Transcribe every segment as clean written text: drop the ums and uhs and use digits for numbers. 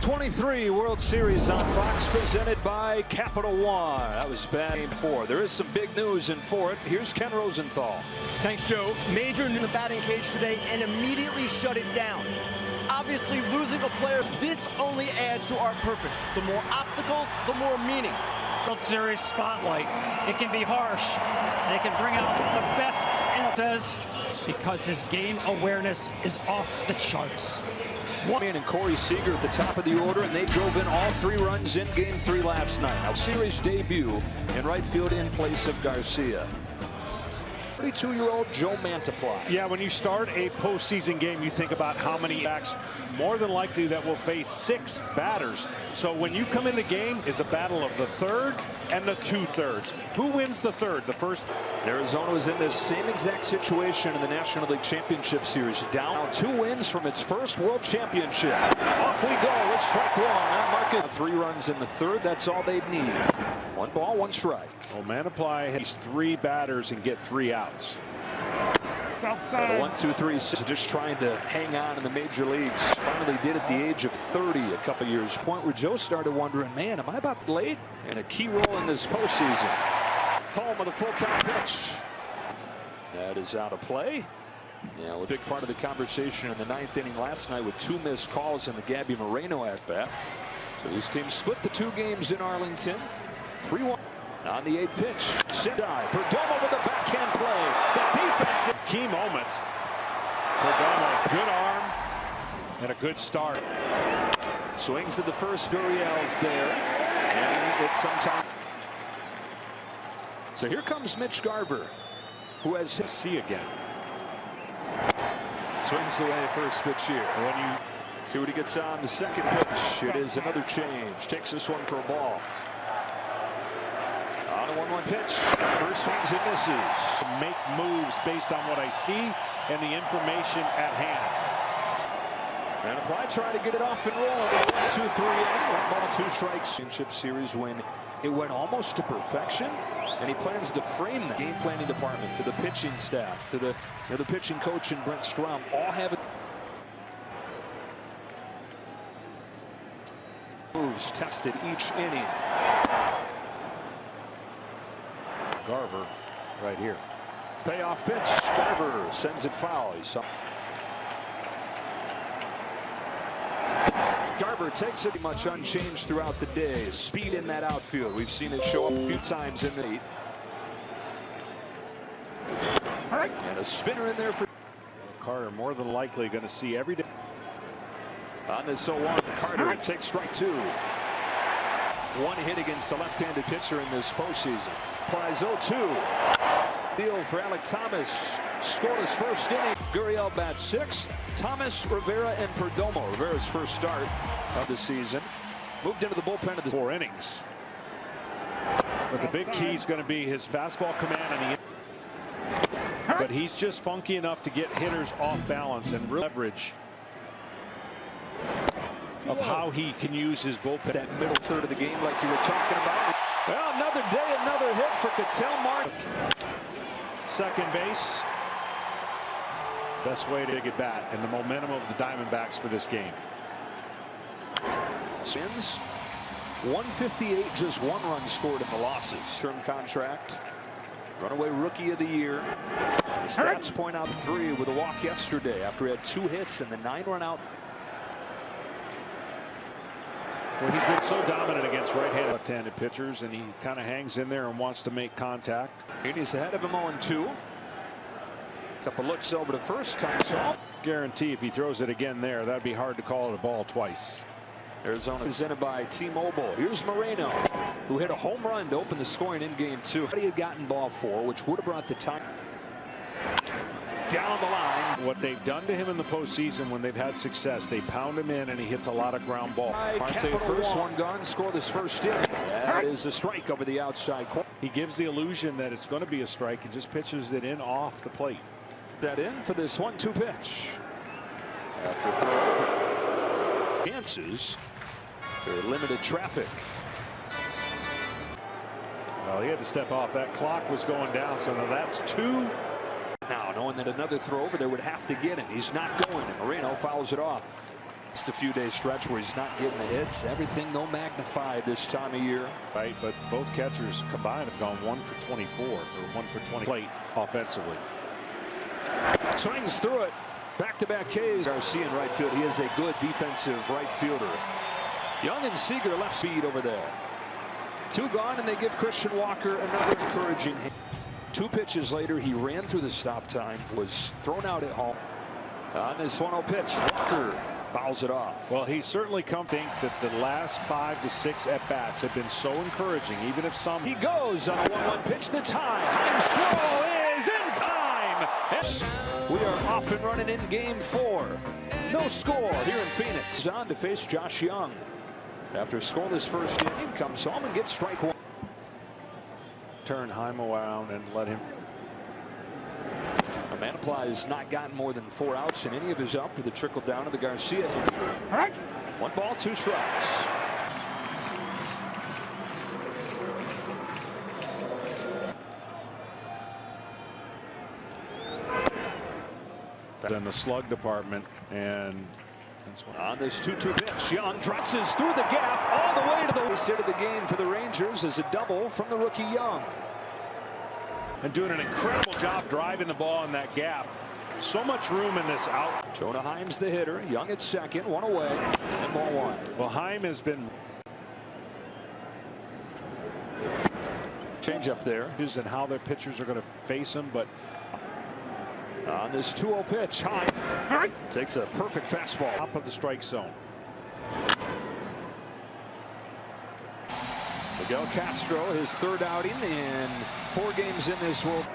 2023 World Series on Fox, presented by Capital One. That was bad. Game 4. There is some big news in for it. Here's Ken Rosenthal. Thanks, Joe. Major in the batting cage today and immediately shut it down. Obviously, losing a player, this only adds to our purpose. The more obstacles, the more meaning. World Series spotlight. It can be harsh. They can bring out the best in it, says, because his game awareness is off the charts. And Corey Seager at the top of the order, and they drove in all 3 runs in Game 3 last night. Now, series debut in right field in place of Garcia. 32-year-old Joe Mantiply. Yeah, when you start a postseason game, you think about how many backs, more than likely that will face 6 batters. So when you come in the game, is a battle of the third and the 2/3. Who wins the third? The first. Arizona was in this same exact situation in the National League Championship Series. Down 2 wins from its first World Championship. Off we go with strike 1 on Market. 3 runs in the third. That's all they'd need. 1 ball, 1 strike. Well, Mantiply has 3 batters and get 3 outs. The 1-2-3, just trying to hang on in the major leagues. Finally did at the age of 30 a couple years. Point where Joe started wondering, man, am I about late? And a key role in this postseason. Home with a full count pitch. That is out of play. Yeah, a big part of the conversation in the 9th inning last night with 2 missed calls in the Gabby Moreno at bat. So these teams split the 2 games in Arlington. 3-1 on the 8th pitch. Perdomo with a backhand play. The defense. Key moments. Perdomo, good arm and a good start. Swings at the first. Uriel's there. And it's sometime. So here comes Mitch Garver, who has hit C again. Swings away first pitch here. When you see what he gets on the 2nd pitch, it is another change. Takes this one for a ball. On a 1-1 pitch. First swings and misses. Make moves based on what I see and the information at hand. And apply, try to get it off and roll. 1-2-3 1 ball, 2 strikes. Championship Series win. It went almost to perfection, and he plans to frame the game planning department to the pitching staff, to the pitching coach and Brent Strom. All have it. Moves tested each inning. Garver right here. Payoff pitch. Garver sends it foul. Garver takes it much unchanged throughout the day. Speed in that outfield. We've seen it show up a few times in the 8. And a spinner in there for Carter, more than likely going to see every day. On this 0-1, Carter takes strike 2. 1 hit against a left-handed pitcher in this postseason. Applies 0-2. Deal for Alec Thomas. Scored his first inning. Gurriel bats 6th. Thomas, Rivera, and Perdomo. Rivera's first start of the season. Moved into the bullpen of the 4 innings. But the big key is going to be his fastball command. But he's just funky enough to get hitters off balance and leverage of how he can use his bullpen. That middle third of the game, like you were talking about. Well, another day, another hit for Ketel Marte. Second base. Best way to get bat and the momentum of the Diamondbacks for this game. Sins 158, just 1 run scored in the losses. Term contract. Runaway Rookie of the Year. The stats point out 3 with a walk yesterday after he had 2 hits and the 9-run out. Well, he's been so dominant against right-handed, left-handed pitchers, and he kind of hangs in there and wants to make contact. He's ahead of him 0-2. Couple looks over to first, comes home. Guarantee if he throws it again there, that'd be hard to call it a ball twice. Arizona presented by T-Mobile. Here's Moreno, who hit a home run to open the scoring in Game 2. He had gotten ball 4, which would have brought the tie. Down the line. What they've done to him in the postseason when they've had success, they pound him in and he hits a lot of ground ball. Marte, first one gone, score this first inning. That is a strike over the outside corner. He gives the illusion that it's going to be a strike and just pitches it in off the plate. That in for this 1-2 pitch. After throw over. Chances for limited traffic. Well, he had to step off. That clock was going down, so now that's 2. Now, knowing that another throw over there would have to get him. He's not going, and Moreno fouls it off. Just a few days stretch where he's not getting the hits. Everything though magnified this time of year. Right, but both catchers combined have gone 1 for 24 or 1 for 20 plate offensively. Swings through it. Back-to-back Ks. Garcia in right field. He is a good defensive right fielder. Young and Seager left speed over there. 2 gone, and they give Christian Walker another encouraging hit. 2 pitches later, he ran through the stop time, was thrown out at home. On this 1-0 pitch, Walker fouls it off. Well, he certainly think that the last 5 to 6 at-bats have been so encouraging, even if some... He goes on a 1-1 pitch that's high. Himes' throw is in time. We are off and running in game 4. No score here in Phoenix. On to face Josh Young. After scoreless first inning, comes home and gets strike 1. Turn Heim around and let him. Manaply has not gotten more than 4 outs in any of his up with a trickle down to the Garcia injury. All right. 1 ball, 2 strikes. In the slug department, and on this 2-2 pitch, Young dresses through the gap all the way to the base hit of the game for the Rangers as a double from the rookie Young. And doing an incredible job driving the ball in that gap. So much room in this out. Jonah Heim's the hitter. Young at second, 1 away, and ball 1. Well, Heim has been change up there. And how their pitchers are going to face him, but on this 2-0 pitch, Heim takes a perfect fastball. Top of the strike zone. Miguel Castro, his 3rd outing in 4 games in this world.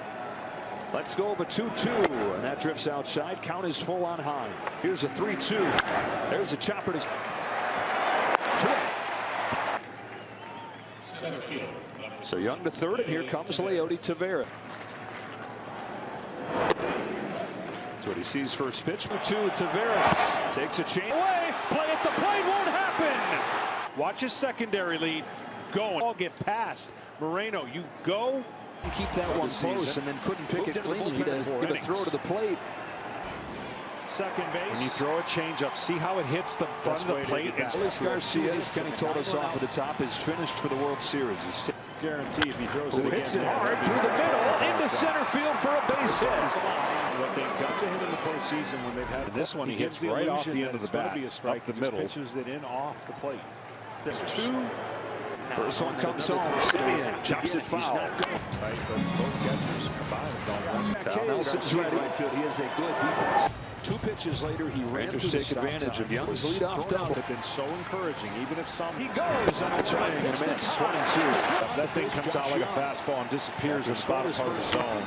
Let's go over 2-2, and that drifts outside. Count is full on Heim. Here's a 3-2. There's a chopper to 2. So Young to 3rd, and here comes Leody Taveras. That's what he sees first pitch. 2 Taveras takes a change away. Play at the plate won't happen. Watch his secondary lead going. All get past Moreno. You go. Keep that one close and then couldn't pick it clean. He does give a throw to the plate. Second base. When you throw a changeup, see how it hits the front of the plate. Phillies Garcia, as Kenny told us off at the top, is finished for the World Series. Guarantee if he throws it again. Hits it hard through the middle into center field for a base hit. What they've done to him in the postseason when they've had this one, he hits right off the end of the bat, up the middle. Pitches it in off the plate. There's 2. First one comes home. Simeon chops it foul. Right, but both catchers combined have gone 1. Kyle Nelson's ready. He has a good defense. 2 pitches later, he ran to take advantage of Young's leadoff double. Have been so encouraging, even if some. He goes on a try and miss. 1-2. That thing comes out like a fastball and disappears in the bottom part of the zone.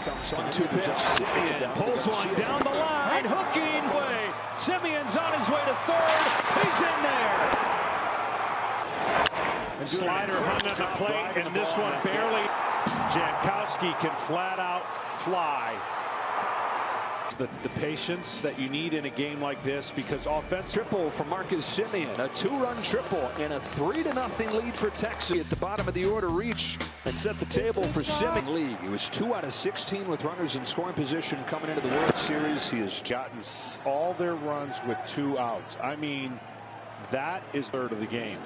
1-2 pitch. Simeon pulls one down the line, hooking play. Simeon's on his way to 3rd. He's in there. Slider hung on the plate, and this one barely. Jankowski can flat out fly. The patience that you need in a game like this, because offense. Triple for Marcus Simeon, a 2-run triple, and a 3-0 lead for Texas at the bottom of the order. Reach and set the table for Simeon. League. He was 2 out of 16 with runners in scoring position coming into the World Series. He has gotten all their runs with 2 outs. I mean, that is 3rd of the game.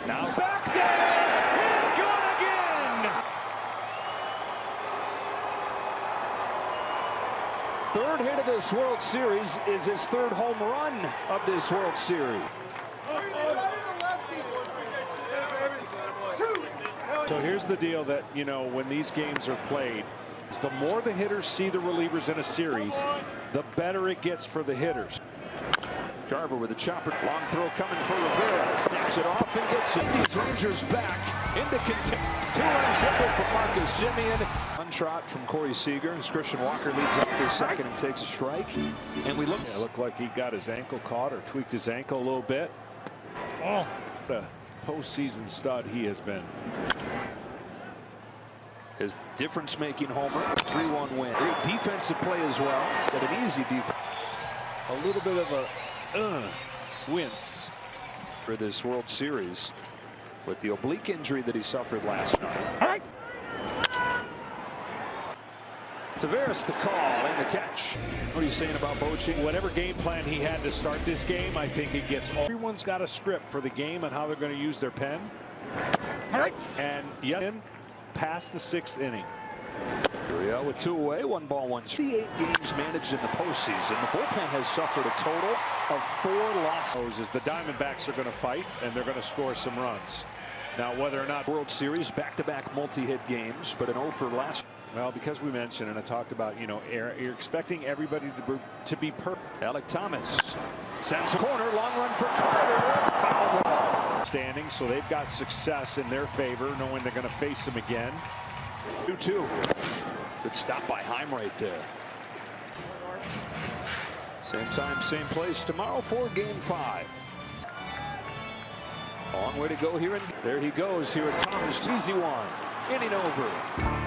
Now back there and good again. 3rd hit of this World Series is his 3rd home run of this World Series. So here's the deal that, you know, when these games are played, is the more the hitters see the relievers in a series, the better it gets for the hitters. Carver with a chopper. Long throw coming for Rivera. Snaps it off and gets it. These Rangers back into contention. 2-run triple from Marcus Simeon. One trot from Corey Seager. As Christian Walker leads up for 2nd and takes a strike. And we look. Yeah, looked like he got his ankle caught or tweaked his ankle a little bit. Oh, what a postseason stud he has been. His difference-making homer. 3-1 win. Great defensive play as well. He's got an easy defense. A little bit of a wince for this World Series with the oblique injury that he suffered last night. All right. Tavares the call and the catch. What are you saying about Bochy? Whatever game plan he had to start this game, I think it gets all. Everyone's got a script for the game and how they're going to use their pen. And yet, past the 6th inning. Here we are with 2 away, 1 ball, 1 strike. 8 games managed in the postseason. The bullpen has suffered a total of 4 losses. As the Diamondbacks are going to fight and they're going to score some runs. Now, whether or not World Series back-to-back multi-hit games, but an 0 for last. Well, because we mentioned and I talked about, you're expecting everybody to be perfect. Alec Thomas sends a corner, long run for Carter. Foul ball. Standing, so they've got success in their favor, knowing they're going to face him again. 2-2. Good stop by Heim right there. Same time, same place tomorrow for Game 5. Long way to go here, and there he goes. Here it comes. Easy one. Inning over.